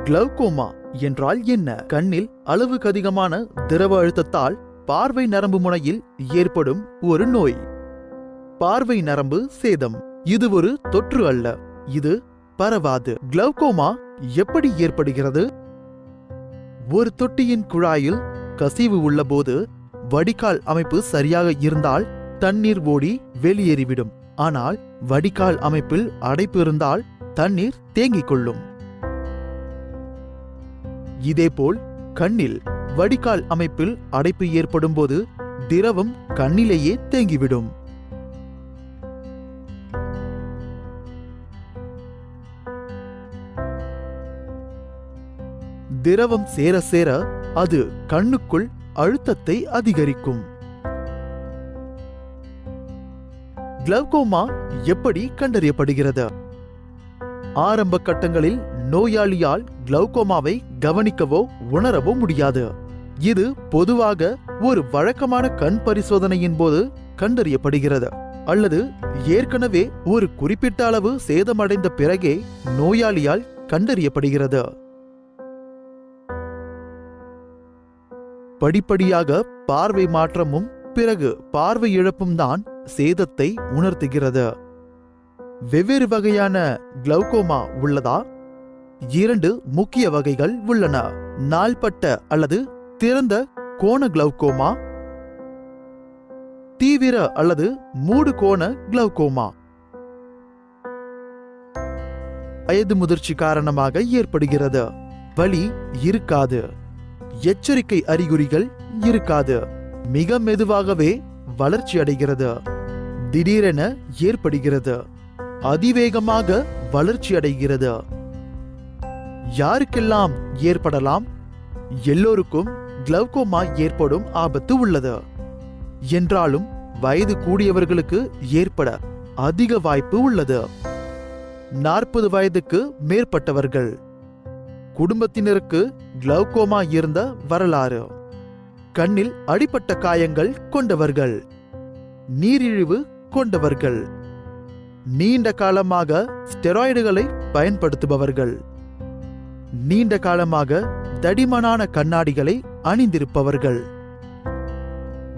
Glaucoma என்றால் என்ன? கண்ணில் அளவுக்கு அதிகமான திரவ அழுத்தத்தால் பார்வை நரம்பு முனையில் ஏற்படும் ஒரு நோய். பார்வை நரம்பு சேதம். இது ஒரு தொற்று அல்ல, இது பரவாது. கிளௌகோமா எப்படி ஏற்படுகிறது? ஒரு தொட்டியின் குழாயில் கசிவு உள்ளபோது வடிகால் அமைப்பு சரியாக இருந்தால் தண்ணீர் ஓடி வெளியேறிவிடும். ஆனால் வடிகால் அமைப்பில் அடைப்பு இருந்தால் தண்ணீர் தேங்கிக் கொள்ளும். இதேபோல் கண்ணில் வடிகால் அமைப்பில் அடைப்பு ஏற்படும் போது திரவம் கண்ணிலேயே தேங்கிவிடும். திரவம் சேர சேர அது கண்ணுக்குள் அழுத்தத்தை அதிகரிக்கும். கிளௌகோமா எப்படி கண்டறியப்படுகிறது? ஆரம்ப கட்டங்களில் நோயாளியால் கிளௌகோமாவை கவனிக்கவோ உணரவோ முடியாது. இது பொதுவாக ஒரு வழக்கமான கண் பரிசோதனையின் போது கண்டறியப்படுகிறது, அல்லது ஏற்கனவே ஒரு குறிப்பிட்ட அளவு சேதமடைந்த பிறகே நோயாளியால் கண்டறியப்படுகிறது. படிப்படியாக பார்வை மாற்றமும் பிறகு பார்வை இழப்பும் தான் சேதத்தை உணர்த்துகிறது. வெவ்வேறு வகையான கிளௌகோமா உள்ளதா? 2 முக்கிய வகைகள் உள்ளன. நாள்பட்ட அல்லது திறந்த கோண கிளௌகோமா, தீவிர அல்லது மூடு கோண கிளௌகோமா. வயது முதிர்ச்சி காரணமாக ஏற்படுகிறது. வலி இருக்காது, எச்சரிக்கை அறிகுறிகள் இருக்காது, மிக மெதுவாகவே வளர்ச்சி அடைகிறது, திடீரென ஏற்படுகிறது, அதிவேகமாக வளர்ச்சி அடைகிறது. யாருக்கெல்லாம் ஏற்படலாம்? எல்லோருக்கும் கிளௌகோமா ஏற்படும் ஆபத்து உள்ளது. என்றாலும் வயது கூடியவர்களுக்கு ஏற்பட அதிக வாய்ப்பு உள்ளது. 40 வயதுக்கு மேற்பட்டவர்கள், குடும்பத்தினருக்கு கிளௌகோமா இருந்த வரலாறு, கண்ணில் அடிபட்ட காயங்கள் கொண்டவர்கள், நீரிழிவு கொண்டவர்கள், நீண்ட காலமாக ஸ்டெராய்டுகளை பயன்படுத்துபவர்கள், நீண்ட காலமாக தடிமனான கண்ணாடிகளை அணிந்திருப்பவர்கள்.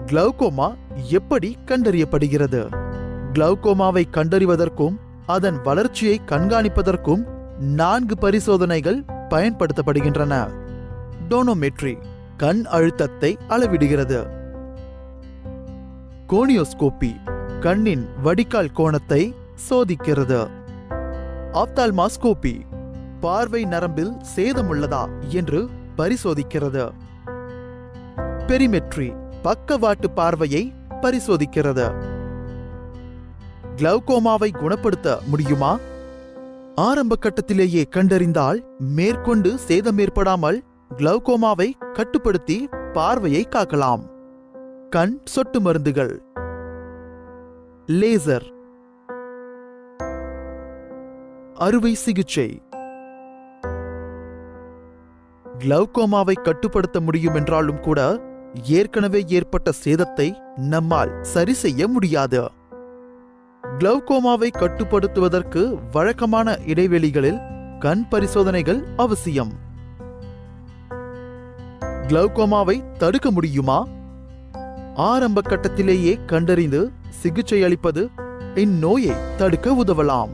கிளௌகோமா எப்படி கண்டறியப்படுகிறது? கிளௌகோமாவை கண்டறிவதற்கும் அதன் வளர்ச்சியை கண்காணிப்பதற்கும் 4 பரிசோதனைகள் பயன்படுத்தப்படுகின்றன. டோனோமெட்ரி கண் அழுத்தத்தை அளவிடுகிறது. கோனியோஸ்கோபி கண்ணின் வடிகால் கோணத்தை சோதிக்கிறது. ஆப்தால்மாஸ்கோபி பார்வை நரம்பில் சேதமுள்ளதா என்று பரிசோதிக்கிறது. பெரிமெட்ரி பக்கவாட்டு பார்வையை பரிசோதிக்கிறது. கிளௌகோமாவை குணப்படுத்த முடியுமா? ஆரம்ப கட்டத்திலேயே கண்டறிந்தால் மேற்கொண்டு சேதம் ஏற்படாமல் கிளௌகோமாவை கட்டுப்படுத்தி பார்வையை காக்கலாம். கண் சொட்டு மருந்துகள், லேசர், அறுவை சிகிச்சை. கிளௌகோமாவை கட்டுப்படுத்த முடியும் என்றாலும் கூட ஏற்கனவே ஏற்பட்ட சேதத்தை நம்மால் சரி செய்ய முடியாது. கிளௌகோமாவை கட்டுப்படுத்துவதற்கு வழக்கமான இடைவெளிகளில் கண் பரிசோதனைகள் அவசியம். கிளௌகோமாவை தடுக்க முடியுமா? ஆரம்ப கட்டத்திலேயே கண்டறிந்து சிகிச்சை அளிப்பது இந்நோயை தடுக்க உதவலாம்.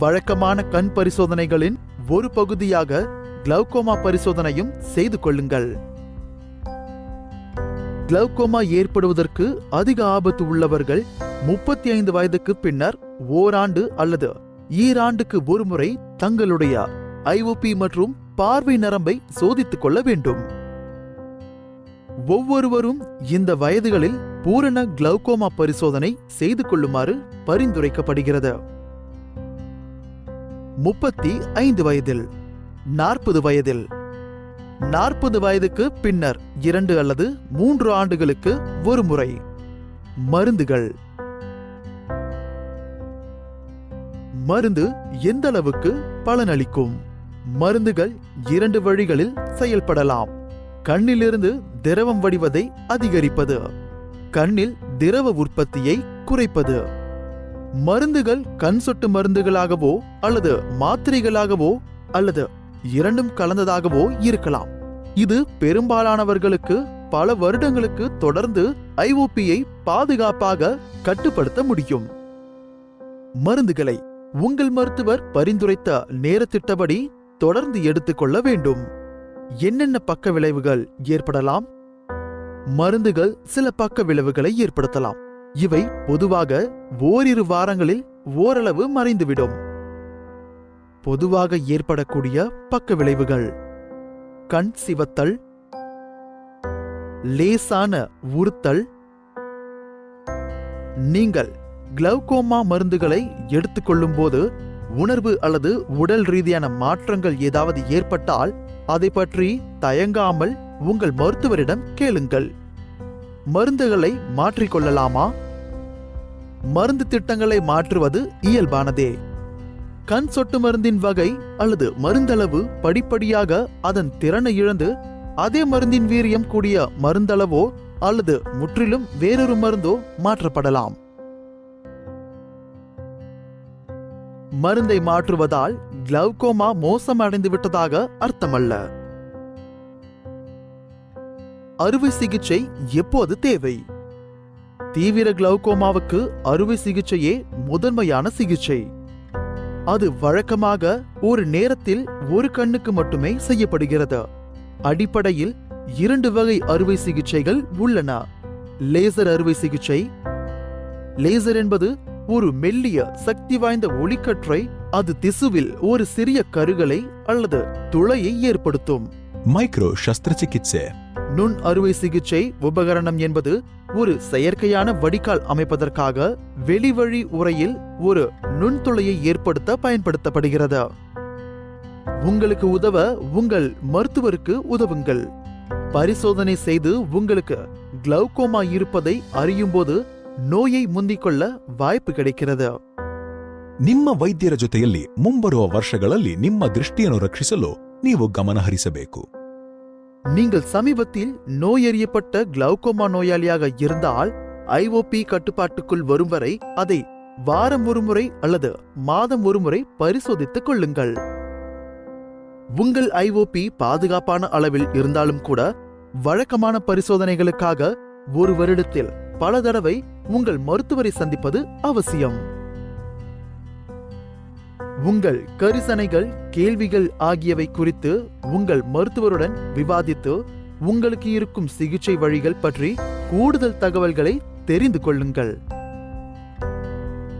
வழக்கமான கண் பரிசோதனைகளின் ஒரு பகுதியாக கிளௌகோமா பரிசோதனையும் செய்து கொள்ளுங்கள். கிளௌகோமா ஏற்படுவதற்கு அதிக ஆபத்து உள்ளவர்கள் 35 வயதுக்கு பின்னர் ஓராண்டு அல்லது ஈராண்டுக்கு ஒருமுறை தங்களுடைய ஐஓபி மற்றும் பார்வை நரம்பை சோதித்துக் கொள்ள வேண்டும். ஒவ்வொருவரும் இந்த வயதுகளில் பூரண கிளௌகோமா பரிசோதனை செய்து கொள்ளுமாறு பரிந்துரைக்கப்படுகிறது. 35 வயதில், 40 வயதில், 40 வயதுக்கு பின்னர் 2 அல்லது 3 ஆண்டுகளுக்கு ஒரு முறை. மருந்துகள். மருந்து எந்த அளவுக்கு பலனளிக்கும்? மருந்துகள் 2 வழிகளில் செயல்படலாம். கண்ணிலிருந்து திரவம் வடிவதை அதிகரிப்பது, கண்ணில் திரவ உற்பத்தியை குறைப்பது. மருந்துகள் கண் சொட்டு மருந்துகளாகவோ அல்லது மாத்திரைகளாகவோ அல்லது இரண்டும் கலந்ததாகவோ இருக்கலாம். இது பெரும்பாலானவர்களுக்கு பல வருடங்களுக்கு தொடர்ந்து ஐஓபியை பாதுகாப்பாக கட்டுப்படுத்த முடியும். மருந்துகளை உங்கள் மருத்துவர் பரிந்துரைத்த நேரத்திட்டபடி தொடர்ந்து எடுத்துக்கொள்ள வேண்டும். என்னென்ன பக்க விளைவுகள் ஏற்படலாம்? மருந்துகள் சில பக்க விளைவுகளை ஏற்படுத்தலாம். இவை பொதுவாக ஓரிரு வாரங்களில் ஓரளவு மறைந்துவிடும். பொதுவாக ஏற்படக்கூடிய பக்க விளைவுகள்: கண் சிவத்தல், லேசான உறுத்தல். நீங்கள் கிளவுகோமா மருந்துகளை எடுத்துக்கொள்ளும் போது உணர்வு அல்லது உடல் ரீதியான மாற்றங்கள் ஏதாவது ஏற்பட்டால் அதை பற்றி தயங்காமல் உங்கள் மருத்துவரிடம் கேளுங்கள். மருந்துகளை மாற்றிக்கொள்ளலாமா? மருந்து திட்டங்களை மாற்றுவது இயல்பானதே. கண் சொட்டு மருந்தின் வகை அல்லது மருந்தளவு படிப்படியாக அதன் திறனை இழந்து அதே மருந்தின் வீரியம் கூடிய மருந்தளவோ அல்லது முற்றிலும் வேறொரு மருந்தோ மாற்றப்படலாம். மருந்தை மாற்றுவதால் கிளவுகோமா மோசமடைந்து விட்டதாக அர்த்தமல்ல. அறுவை சிகிச்சை எப்போது தேவை? தீவிர கிளவுகோமாவுக்கு அறுவை சிகிச்சையே முதன்மையான சிகிச்சை. அது வழக்கமாக ஒரு நேரத்தில் ஒரு கண்ணுக்கு மட்டுமே செய்யப்படுகிறது. அடிப்படையில் 2 வகை அறுவை சிகிச்சைகள் உள்ளன. லேசர் அறுவை சிகிச்சை. லேசர் என்பது ஒரு மெல்லிய சக்தி வாய்ந்த ஒளிக்கற்றை. அது திசுவில் ஒரு சிறிய கருகளை அல்லது துளையை ஏற்படுத்தும். மைக்ரோ சஸ்திரசிகிச்சை. நுண் அறுவை சிகிச்சை உபகரணம் என்பது ஒரு செயற்கையான வடிகால் அமைப்பதற்காக வெளிவழி உறையில் ஒரு நுண்துளையை ஏற்படுத்த பயன்படுத்தப்படுகிறது. உங்களுக்கு உதவ உங்கள் மருத்துவருக்கு உதவுங்கள். பரிசோதனை செய்து உங்களுக்கு கிளவுகோமா இருப்பதை அறியும்போது ನೋಯೈ ಮುಂದಿಕೊಳ್ಳ ವಾಯ್ಪು கிடைக்கிறது. ನಿಮ್ಮ ವೈದ್ಯರ ಜೊತೆಯಲ್ಲಿ ಮುಂಬರುವ ವರ್ಷಗಳಲ್ಲಿ ನಿಮ್ಮ ದೃಷ್ಟಿಯನ್ನು ರಕ್ಷಿಸಲು ನೀವು ಗಮನ ಹರಿಸಬೇಕು. நீங்கள் சமீபத்தில் நோயறியப்பட்ட கிளவுகோமா நோயாளியாக இருந்தால் ஐஓபி கட்டுப்பாட்டுக்குள் வரும் வரை அதை வாரம் ஒருமுறை அல்லது மாதம் ஒருமுறை பரிசோதித்துக் கொள்ளுங்கள். உங்கள் ஐஓபி பாதுகாப்பான அளவில் இருந்தாலும் கூட வழக்கமான பரிசோதனைகளுக்காக ஒரு வருடத்தில் பல தடவை உங்கள் மருத்துவரை சந்திப்பது அவசியம். உங்கள் கரிசனைகள், கேள்விகள் ஆகியவை குறித்து உங்கள் மருத்துவருடன் விவாதித்து உங்களுக்கு இருக்கும் சிகிச்சை வழிகள் பற்றி கூடுதல் தகவல்களை தெரிந்து கொள்ளுங்கள்.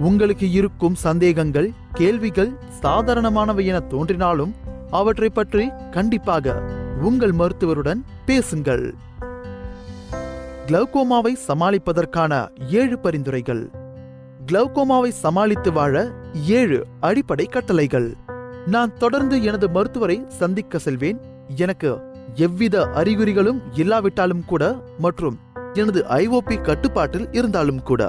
உங்களுக்கு இருக்கும் சந்தேகங்கள், கேள்விகள் சாதாரணமானவை என தோன்றினாலும் அவற்றை பற்றி கண்டிப்பாக உங்கள் மருத்துவருடன் பேசுங்கள். கிளவுகோமாவை சமாளிப்பதற்கான 7 பரிந்துரைகள். கிளவுகோமாவை சமாளித்து வாழ 7 அடிப்படை கட்டளைகள். நான் தொடர்ந்து எனது மருத்துவரை சந்திக்க செல்வேன். எனக்கு எவ்வித அறிகுறிகளும் இல்லாவிட்டாலும் கூட மற்றும் எனது ஐஓபி கட்டுப்பாட்டில் இருந்தாலும் கூட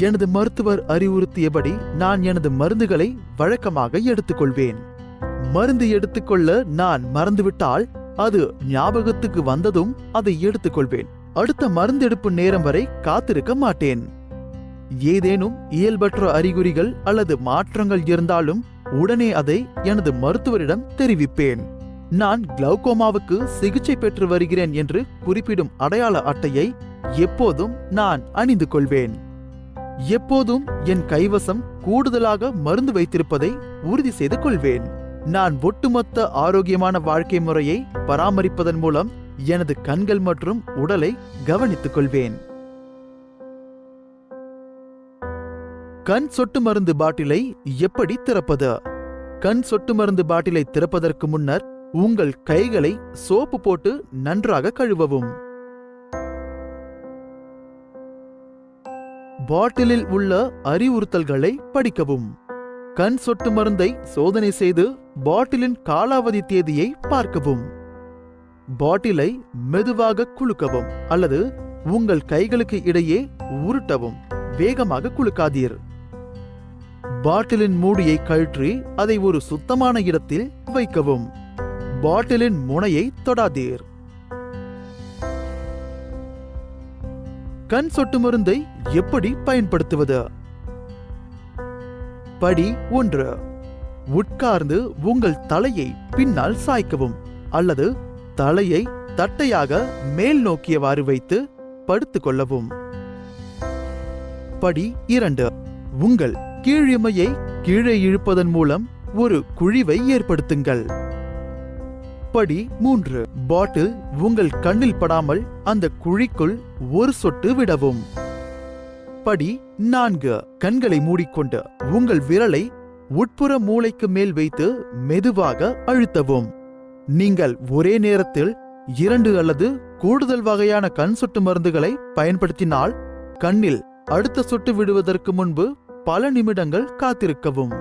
எனது மருத்துவர் அறிவுறுத்தியபடி நான் எனது மருந்துகளை வழக்கமாக எடுத்துக்கொள்வேன். மருந்து எடுத்துக்கொள்ள நான் மறந்துவிட்டால் அது ஞாபகத்துக்கு வந்ததும் அதை எடுத்துக்கொள்வேன். அடுத்த மருந்தெடுப்பு நேரம் வரை காத்திருக்க மாட்டேன். ஏதேனும் இயல்பற்ற அறிகுறிகள் அல்லது மாற்றங்கள் இருந்தாலும் உடனே அதை எனது மருத்துவரிடம் தெரிவிப்பேன். நான் கிளவுகோமாவுக்கு சிகிச்சை பெற்று வருகிறேன் என்று குறிப்பிடும் அடையாள அட்டையை எப்போதும் நான் அணிந்து கொள்வேன். எப்போதும் என் கைவசம் கூடுதலாக மருந்து வைத்திருப்பதை உறுதி செய்து கொள்வேன். நான் ஒட்டுமொத்த ஆரோக்கியமான வாழ்க்கை முறையை பராமரிப்பதன் மூலம் எனது கண்கள் மற்றும் உடலை கவனித்துக் கொள்வேன். கண் சொட்டு மருந்து பாட்டிலை எப்படி திறப்பது? கண் சொட்டு மருந்து பாட்டிலை திறப்பதற்கு முன்னர் உங்கள் கைகளை சோப்பு போட்டு நன்றாக கழுவவும். பாட்டிலில் உள்ள அறிவுறுத்தல்களை படிக்கவும். கண் சொட்டு மருந்தை சோதனை செய்து பாட்டிலின் காலாவதி தேதியை பார்க்கவும். பாட்டிலை மெதுவாக குலுக்கவும் அல்லது உங்கள் கைகளுக்கு இடையே உருட்டவும். வேகமாக குலுக்காதீர். பாட்டிலின் மூடியை கழற்றி அதை ஒரு சுத்தமான இடத்தில் வைக்கவும். பாட்டிலின் முனையை தொடாதீர். கண் சொட்டு மருந்தை எப்படி பயன்படுத்துவது? படி 1. உட்கார்ந்து உங்கள் தலையை பின்னால் சாய்க்கவும் அல்லது தலையை தட்டையாக மேல் நோக்கியவாறு வைத்து படுத்துக் கொள்ளவும். படி 2. உங்கள் கீழிமையை கீழே இழுப்பதன் மூலம் ஒரு குழிவை ஏற்படுத்துங்கள். படி 3. பாட்டில் உங்கள் கண்ணில் படாமல் அந்த குழிக்குள் ஒரு சொட்டு விடவும். படி 4. கண்களை மூடிக்கொண்டு உங்கள் விரலை உட்புற மூளைக்கு மேல் வைத்து மெதுவாக அழுத்தவும். நீங்கள் ஒரே நேரத்தில் 2 அல்லது கூடுதல் வகையான கண் சொட்டு மருந்துகளை பயன்படுத்தினால் கண்ணில் அடுத்த சொட்டு விடுவதற்கு முன்பு பல நிமிடங்கள் காத்திருக்கவும்.